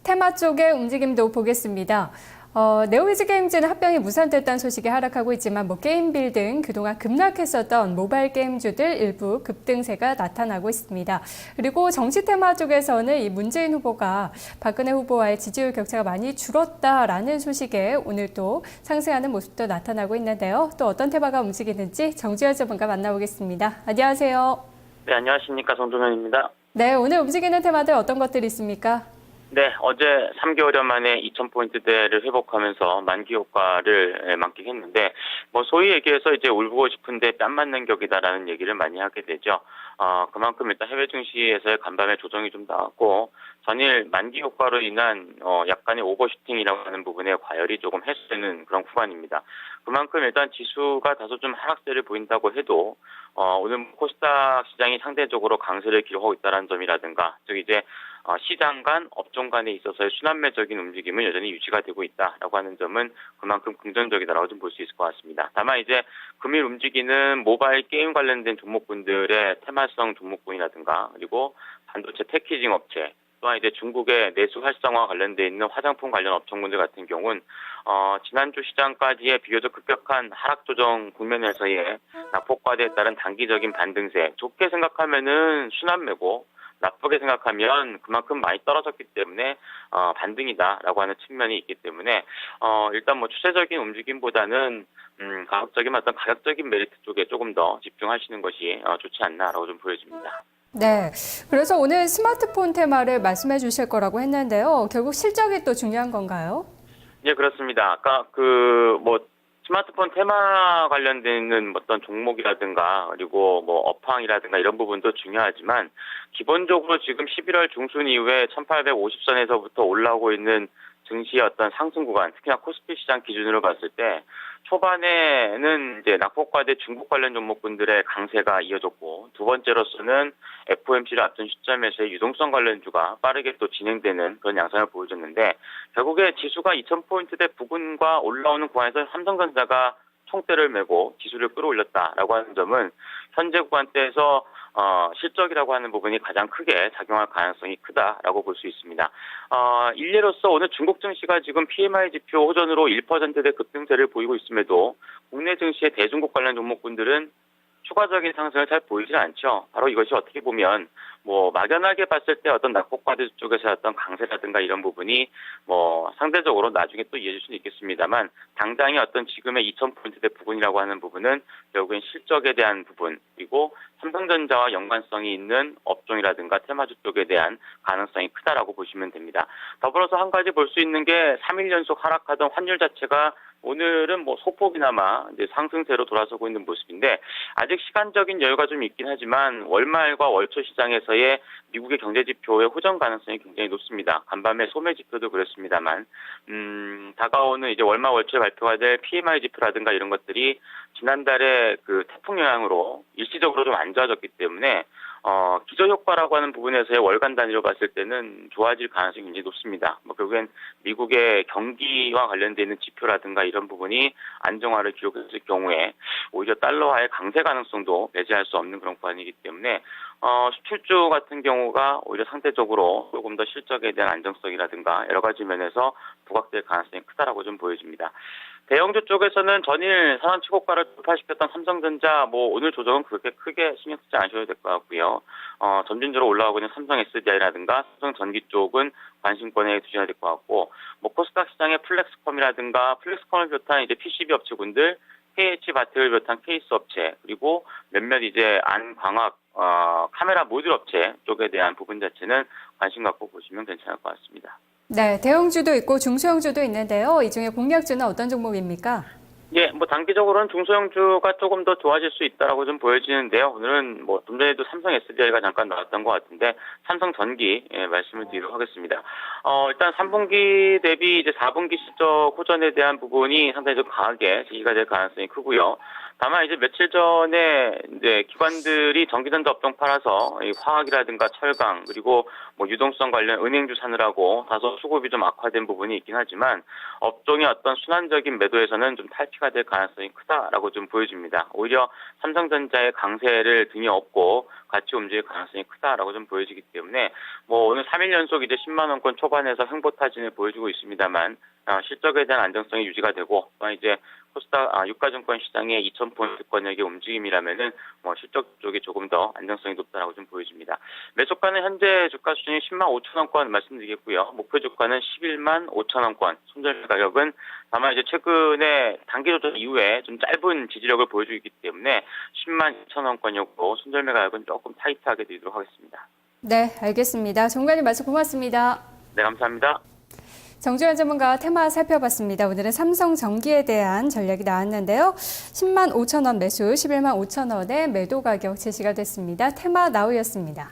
테마 쪽의 움직임도 보겠습니다. 네오이즈게임즈는 합병이 무산됐다는 소식이 하락하고 있지만 게임빌 등 그동안 급락했었던 모바일 게임주들 일부 급등세가 나타나고 있습니다. 그리고 정치 테마 쪽에서는 이 문재인 후보가 박근혜 후보와의 지지율 격차가 많이 줄었다라는 소식에 오늘 또 상승하는 모습도 나타나고 있는데요. 또 어떤 테마가 움직이는지 정주현 전문가 만나보겠습니다. 안녕하세요. 네, 안녕하십니까. 정종현입니다. 네, 오늘 움직이는 테마들 어떤 것들이 있습니까? 네, 어제 3개월여 만에 2,000포인트대를 회복하면서 만기 효과를 만끽했는데, 소위 얘기해서 이제 울고 싶은데 뺨 맞는 격이다라는 얘기를 많이 하게 되죠. 그만큼 일단 해외 증시에서의 간밤의 조정이 좀 나왔고, 전일 만기 효과로 인한, 약간의 오버슈팅이라고 하는 부분에 과열이 조금 해소되는 그런 구간입니다. 그만큼 일단 지수가 다소 좀 하락세를 보인다고 해도, 오늘 코스닥 시장이 상대적으로 강세를 기록하고 있다는 점이라든가, 즉 이제 시장 간, 업종 간에 있어서의 순환매적인 움직임은 여전히 유지가 되고 있다라고 하는 점은 그만큼 긍정적이다라고 좀 볼 수 있을 것 같습니다. 다만 이제 금일 움직이는 모바일 게임 관련된 종목군들의 테마성 종목군이라든가 그리고 반도체 패키징 업체 또한 이제 중국의 내수 활성화 관련돼 있는 화장품 관련 업종군들 같은 경우는 지난주 시장까지의 비교적 급격한 하락 조정 국면에서의 낙폭과대에 따른 단기적인 반등세, 좋게 생각하면은 순환매고 나쁘게 생각하면 그만큼 많이 떨어졌기 때문에 반등이다라고 하는 측면이 있기 때문에 일단 추세적인 움직임보다는 가격적인 어떤 가격적인 메리트 쪽에 조금 더 집중하시는 것이 좋지 않나라고 좀 보여집니다. 네, 그래서 오늘 스마트폰 테마를 말씀해 주실 거라고 했는데요. 결국 실적이 또 중요한 건가요? 네, 그렇습니다. 아까 스마트폰 테마 관련되는 어떤 종목이라든가 그리고 업황이라든가 이런 부분도 중요하지만 기본적으로 지금 11월 중순 이후에 1850선에서부터 올라오고 있는 증시의 어떤 상승 구간, 특히나 코스피 시장 기준으로 봤을 때 초반에는 이제 낙폭과대 중국 관련 종목군들의 강세가 이어졌고 두 번째로서는 FOMC를 앞둔 시점에서의 유동성 관련주가 빠르게 또 진행되는 그런 양상을 보여줬는데 결국에 지수가 2,000포인트대 부근과 올라오는 구간에서 삼성전자가 총대를 메고 지수를 끌어올렸다라고 하는 점은 현재 구간대에서 실적이라고 하는 부분이 가장 크게 작용할 가능성이 크다라고 볼 수 있습니다. 일례로서 오늘 중국 증시가 지금 PMI 지표 호전으로 1%대 급등세를 보이고 있음에도 국내 증시의 대중국 관련 종목군들은 추가적인 상승을 잘 보이지 않죠. 바로 이것이 어떻게 보면 막연하게 봤을 때 어떤 낙폭과대 쪽에서 어떤 강세라든가 이런 부분이 상대적으로 나중에 또 이어질 수는 있겠습니다만 당장의 어떤 지금의 2,000포인트대 부분이라고 하는 부분은 결국엔 실적에 대한 부분 그리고 삼성전자와 연관성이 있는 업종이라든가 테마주 쪽에 대한 가능성이 크다라고 보시면 됩니다. 더불어서 한 가지 볼 수 있는 게 3일 연속 하락하던 환율 자체가 오늘은 소폭이나마 이제 상승세로 돌아서고 있는 모습인데 아직 시간적인 여유가 좀 있긴 하지만 월말과 월초 시장에서의 미국의 경제 지표의 호전 가능성이 굉장히 높습니다. 간밤에 소매 지표도 그렇습니다만 다가오는 이제 월말 월초에 발표가 될 PMI 지표라든가 이런 것들이 지난달에 그 태풍 영향으로 일시적으로 좀 안 좋아졌기 때문에 기저효과라고 하는 부분에서의 월간 단위로 봤을 때는 좋아질 가능성이 굉장히 높습니다. 결국엔 미국의 경기와 관련되어 있는 지표라든가 이런 부분이 안정화를 기록했을 경우에 오히려 달러화의 강세 가능성도 배제할 수 없는 그런 구간이기 때문에 수출주 같은 경우가 오히려 상대적으로 조금 더 실적에 대한 안정성이라든가 여러 가지 면에서 부각될 가능성이 크다라고 좀 보여집니다. 대형주 쪽에서는 전일 선한 최고가를 돌파시켰던 삼성전자 오늘 조정은 그렇게 크게 신경 쓰지 않으셔도 될 것 같고요. 점진적으로 올라오고 있는 삼성 SDI라든가 삼성 전기 쪽은 관심권에 두셔야 될 것 같고 코스닥 시장의 플렉스컴이라든가 플렉스컴을 비롯한 이제 PCB 업체군들 KH 바텍을 비롯한 케이스 업체 그리고 몇몇 이제 안광학 카메라 모듈 업체 쪽에 대한 부분 자체는 관심 갖고 보시면 괜찮을 것 같습니다. 네, 대형주도 있고 중소형주도 있는데요. 이 중에 공략주는 어떤 종목입니까? 예, 단기적으로는 중소형주가 조금 더 좋아질 수 있다라고 좀 보여지는데요. 오늘은 좀 전에도 삼성 SDI가 잠깐 나왔던 것 같은데 삼성 전기 말씀을 드리도록 하겠습니다. 일단 3분기 대비 이제 4분기 실적 호전에 대한 부분이 상당히 좀 강하게 제기가 될 가능성이 크고요. 다만 이제 며칠 전에 이제 기관들이 전기전자 업종 팔아서 이 화학이라든가 철강 그리고 뭐 유동성 관련 은행주 사느라고 다소 수급이 좀 악화된 부분이 있긴 하지만 업종의 어떤 순환적인 매도에서는 좀 탈피가 될 가능성이 크다라고 좀 보여집니다. 오히려 삼성전자의 강세를 등에 업고 같이 움직일 가능성이 크다라고 좀 보여지기 때문에 뭐 오늘 3일 연속 이제 10만 원권 초반에서 횡보타진을 보여주고 있습니다만 실적에 대한 안정성이 유지가 되고 또한 이제 코스닥 유가증권 시장의 2,000포인트권역의 움직임이라면은 뭐 실적 쪽이 조금 더 안정성이 높다라고 좀 보여집니다. 매수가는 현재 주가 수준이 10만 5천 원권 말씀드리겠고요. 목표 주가는 11만 5천 원권. 손절매 가격은 다만 이제 최근에 단기 조정 이후에 좀 짧은 지지력을 보여주기 때문에 10만 2천 원권이었고 손절매 가격은 조금 타이트하게 드리도록 하겠습니다. 네, 알겠습니다. 정관님 말씀 고맙습니다. 네, 감사합니다. 정주현 전문가와 테마 살펴봤습니다. 오늘은 삼성전기에 대한 전략이 나왔는데요. 10만 5천 원 매수, 11만 5천 원의 매도 가격 제시가 됐습니다. 테마 나우였습니다.